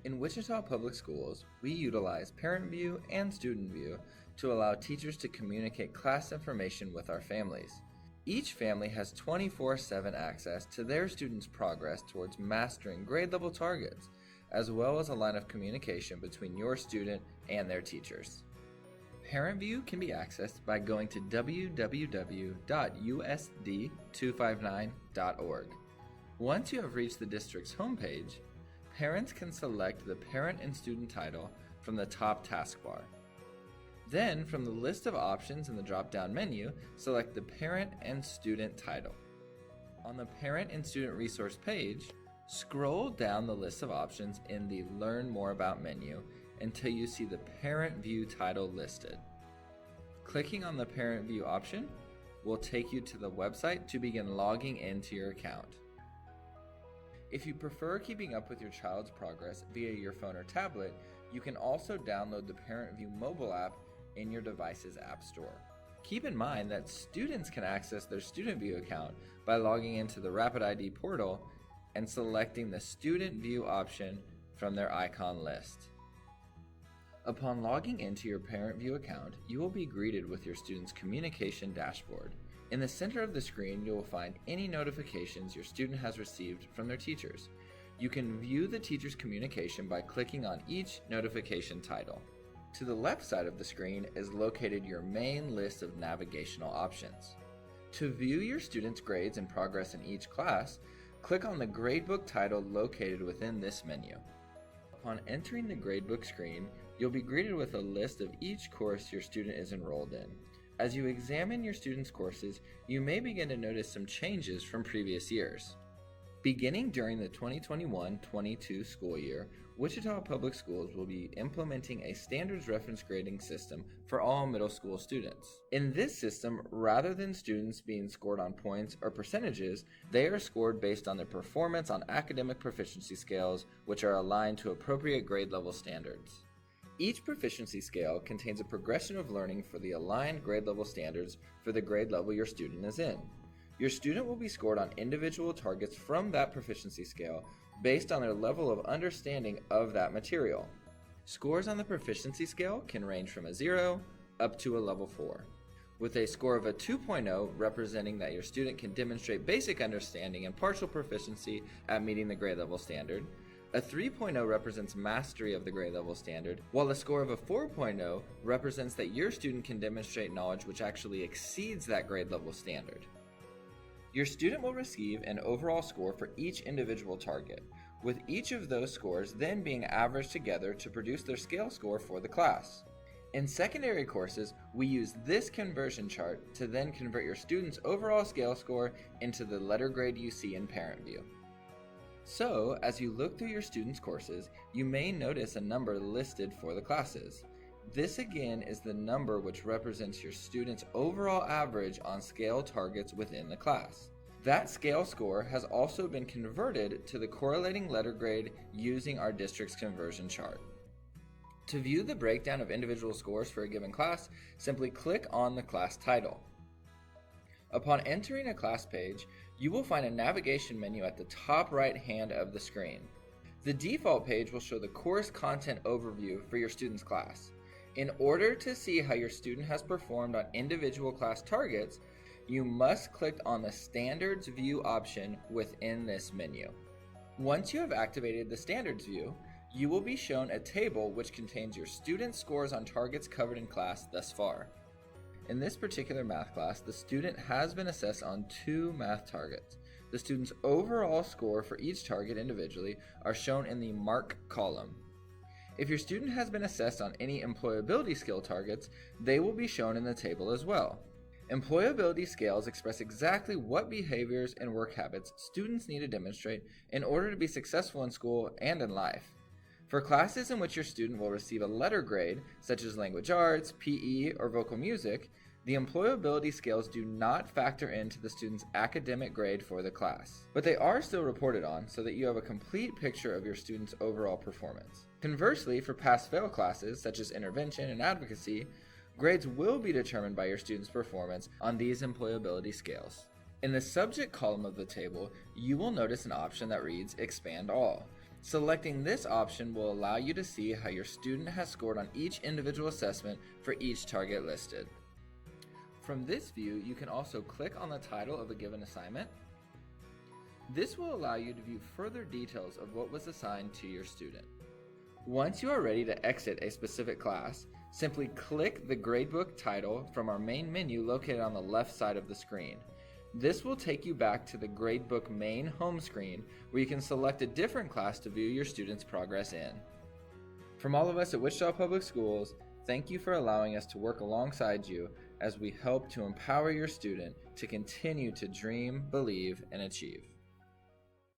In Wichita Public Schools, we utilize ParentVue and StudentVue to allow teachers to communicate class information with our families. Each family has 24/7 access to their students' progress towards mastering grade level targets, as well as a line of communication between your student and their teachers. ParentVue can be accessed by going to www.usd259.org. Once you have reached the district's homepage, parents can select the parent and student title from the top taskbar. Then, from the list of options in the drop-down menu, select the parent and student title. On the parent and student resource page, scroll down the list of options in the Learn More About menu until you see the ParentVue title listed. Clicking on the ParentVue option will take you to the website to begin logging into your account. If you prefer keeping up with your child's progress via your phone or tablet, you can also download the ParentVue mobile app in your device's app store. Keep in mind that students can access their StudentVue account by logging into the Rapid ID portal and selecting the StudentVue option from their icon list. Upon logging into your ParentVue account, you will be greeted with your student's communication dashboard. In the center of the screen, you will find any notifications your student has received from their teachers. You can view the teacher's communication by clicking on each notification title. To the left side of the screen is located your main list of navigational options. To view your student's grades and progress in each class, click on the gradebook title located within this menu. Upon entering the gradebook screen, you'll be greeted with a list of each course your student is enrolled in. As you examine your students' courses, you may begin to notice some changes from previous years. Beginning during the 2021-22 school year, Wichita Public Schools will be implementing a standards reference grading system for all middle school students. In this system, rather than students being scored on points or percentages, they are scored based on their performance on academic proficiency scales, which are aligned to appropriate grade level standards. Each proficiency scale contains a progression of learning for the aligned grade level standards for the grade level your student is in. Your student will be scored on individual targets from that proficiency scale based on their level of understanding of that material. Scores on the proficiency scale can range from a 0 up to a level 4, with a score of a 2.0 representing that your student can demonstrate basic understanding and partial proficiency at meeting the grade level standard. A 3.0 represents mastery of the grade level standard, while a score of a 4.0 represents that your student can demonstrate knowledge which actually exceeds that grade level standard. Your student will receive an overall score for each individual target, with each of those scores then being averaged together to produce their scale score for the class. In secondary courses, we use this conversion chart to then convert your student's overall scale score into the letter grade you see in ParentVue. So, as you look through your students' courses, you may notice a number listed for the classes. This again is the number which represents your student's overall average on scale targets within the class. That scale score has also been converted to the correlating letter grade using our district's conversion chart. To view the breakdown of individual scores for a given class, simply click on the class title. Upon entering a class page, you will find a navigation menu at the top right hand of the screen. The default page will show the course content overview for your student's class. In order to see how your student has performed on individual class targets, you must click on the Standards View option within this menu. Once you have activated the Standards View, you will be shown a table which contains your student scores on targets covered in class thus far. In this particular math class, the student has been assessed on 2 math targets. The student's overall score for each target individually are shown in the Mark column. If your student has been assessed on any employability skill targets, they will be shown in the table as well. Employability scales express exactly what behaviors and work habits students need to demonstrate in order to be successful in school and in life. For classes in which your student will receive a letter grade, such as language arts, PE, or vocal music, the employability scales do not factor into the student's academic grade for the class, but they are still reported on so that you have a complete picture of your student's overall performance. Conversely, for pass-fail classes, such as intervention and advocacy, grades will be determined by your student's performance on these employability scales. In the subject column of the table, you will notice an option that reads Expand All. Selecting this option will allow you to see how your student has scored on each individual assessment for each target listed. From this view, you can also click on the title of a given assignment. This will allow you to view further details of what was assigned to your student. Once you are ready to exit a specific class, simply click the gradebook title from our main menu located on the left side of the screen. This will take you back to the gradebook main home screen where you can select a different class to view your student's progress in. From all of us at Wichita Public Schools, thank you for allowing us to work alongside you as we help to empower your student to continue to dream, believe, and achieve.